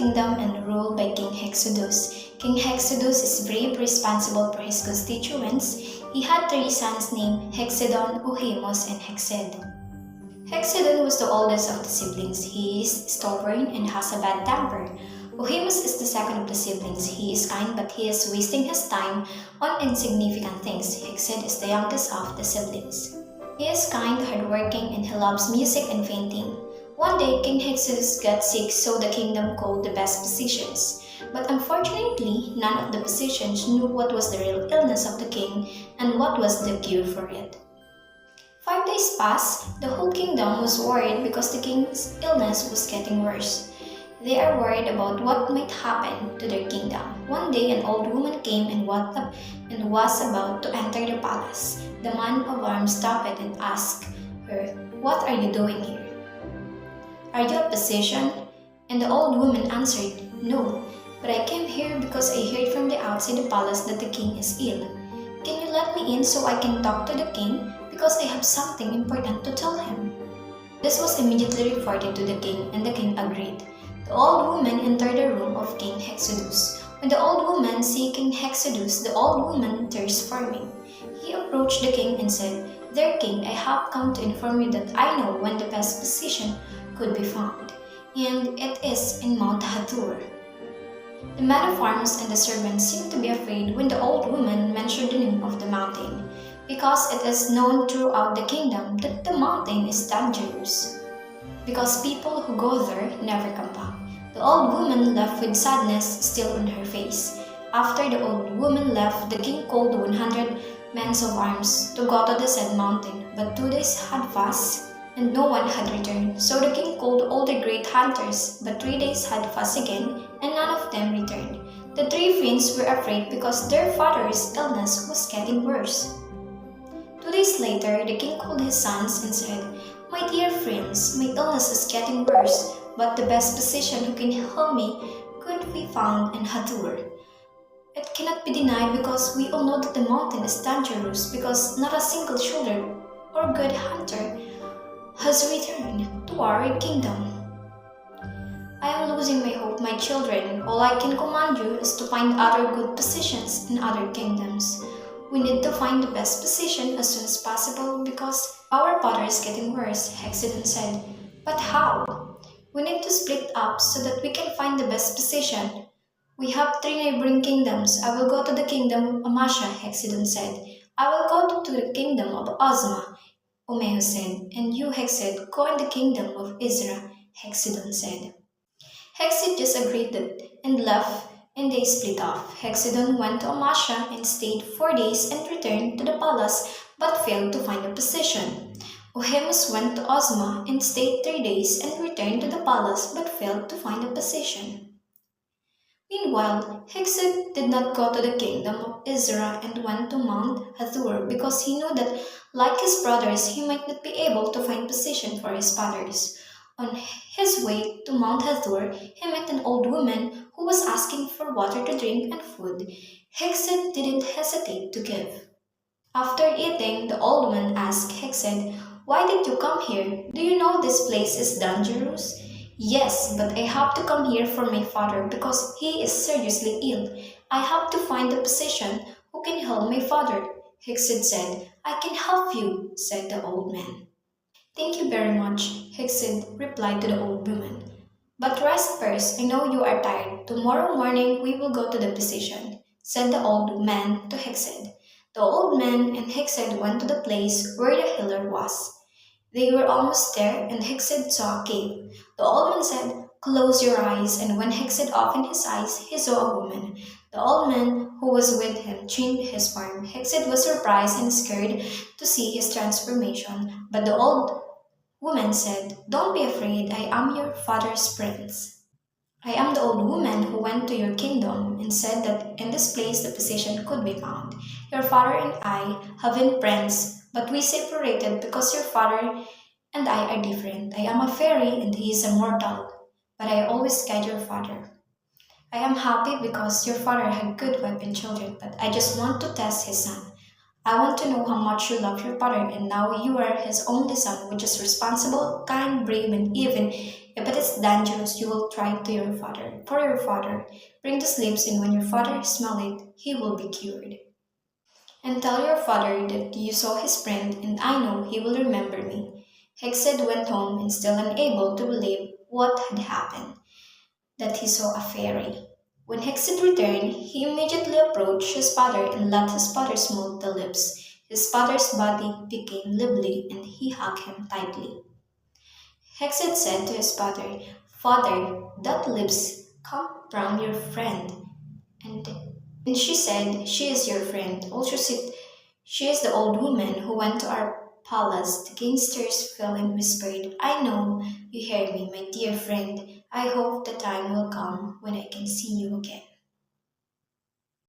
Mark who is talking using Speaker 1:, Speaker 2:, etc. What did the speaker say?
Speaker 1: kingdom and ruled by King Hexodus. King Hexodus is brave, responsible for his constituents. He had three sons named Hexedon, Ohemus, and Hexed. Hexedon was the oldest of the siblings. He is stubborn and has a bad temper. Ohemus is the second of the siblings. He is kind, but he is wasting his time on insignificant things. Hexed is the youngest of the siblings. He is kind, hardworking, and he loves music and painting. One day, King Hexodus got sick, so the kingdom called the best physicians. But unfortunately, none of the physicians knew what was the real illness of the king and what was the cure for it. 5 days passed. The whole kingdom was worried because the king's illness was getting worse. They are worried about what might happen to their kingdom. One day, an old woman came and was about to enter the palace. The man of arms stopped it and asked her, "What are you doing here? Are you a physician?" And the old woman answered, "No, but I came here because I heard from the outside the palace that the king is ill. Can you let me in so I can talk to the king? Because I have something important to tell him." This was immediately reported to the king, and the king agreed. The old woman entered the room of King Hexodus. When the old woman saw King Hexodus, the old woman turned forming. He approached the king and said, "Dear king, I have come to inform you that I know when the best physician could be found, and it is in Mount Hathor." The men of arms and the servants seemed to be afraid when the old woman mentioned the name of the mountain, because it is known throughout the kingdom that the mountain is dangerous, because people who go there never come back. The old woman left with sadness still on her face. After the old woman left, the king called 100 men of arms to go to the said mountain, but 2 days had passed and no one had returned. So the king called all the great hunters, but 3 days had passed again, and none of them returned. The three friends were afraid because their father's illness was getting worse. 2 days later, the king called his sons and said, "My dear friends, my illness is getting worse, but the best physician who can heal me could be found in Hathor. It cannot be denied because we all know that the mountain is dangerous, because not a single soldier or good hunter has returned to our kingdom. I am losing my hope, my children. All I can command you is to find other good physicians in other kingdoms. We need to find the best physician as soon as possible because our father is getting worse," Hexedon said. "But how? We need to split up so that we can find the best physician. We have 3 neighboring kingdoms. I will go to the kingdom of Amasha," Hexedon said. "I will go to the kingdom of Ozma," Omehu said. "And you, Hexed, go in the kingdom of Izra," Hexedon said. Hexed just agreed and left, and they split off. Hexedon went to Amasha and stayed 4 days and returned to the palace but failed to find a physician. Ohemus went to Ozma and stayed 3 days and returned to the palace but failed to find a physician. Meanwhile, Hexed did not go to the kingdom of Izra and went to Mount Hathor because he knew that, like his brothers, he might not be able to find physician for his fathers. On his way to Mount Hathor, he met an old woman who was asking for water to drink and food. Hexed didn't hesitate to give. After eating, the old woman asked Hexed, "Why did you come here? Do you know this place is dangerous?" "Yes, but I have to come here for my father because he is seriously ill. I have to find a physician who can heal my father," Hexed said. "I can help you," said the old man. "Thank you very much," Hexed replied to the old woman. "But rest first. I know you are tired. Tomorrow morning we will go to the physician," said the old man to Hexed. The old man and Hexed went to the place where the healer was. They were almost there, and Hexed saw a cave. The old man said, "Close your eyes," and when Hexed opened his eyes, he saw a woman. The old man who was with him changed his form. Hexed was surprised and scared to see his transformation, but the old woman said, "Don't be afraid, I am your father's prince. I am the old woman who went to your kingdom and said that in this place the physician could be found. Your father and I have been friends, but we separated because your father and I are different. I am a fairy and he is a mortal, but I always guide your father. I am happy because your father had good wife and children, but I just want to test his son. I want to know how much you love your father, and now you are his only son, which is responsible, kind, brave, and even If it is dangerous, you will try to your father. For your father, bring the slips, and when your father smell it, he will be cured. And tell your father that you saw his friend, and I know he will remember me. Hexed went home and still unable to believe what had happened, that he saw a fairy. When Hexed returned, he immediately approached his father and let his father smooth the lips. His father's body became lively and he hugged him tightly. Hexed said to his father, "Father, that lips come from your friend." And, and she said, "She is your friend. Also, she is the old woman who went to our palace." The gangsters fell and whispered, "I know you hear me, my dear friend. I hope the time will come when I can see you again."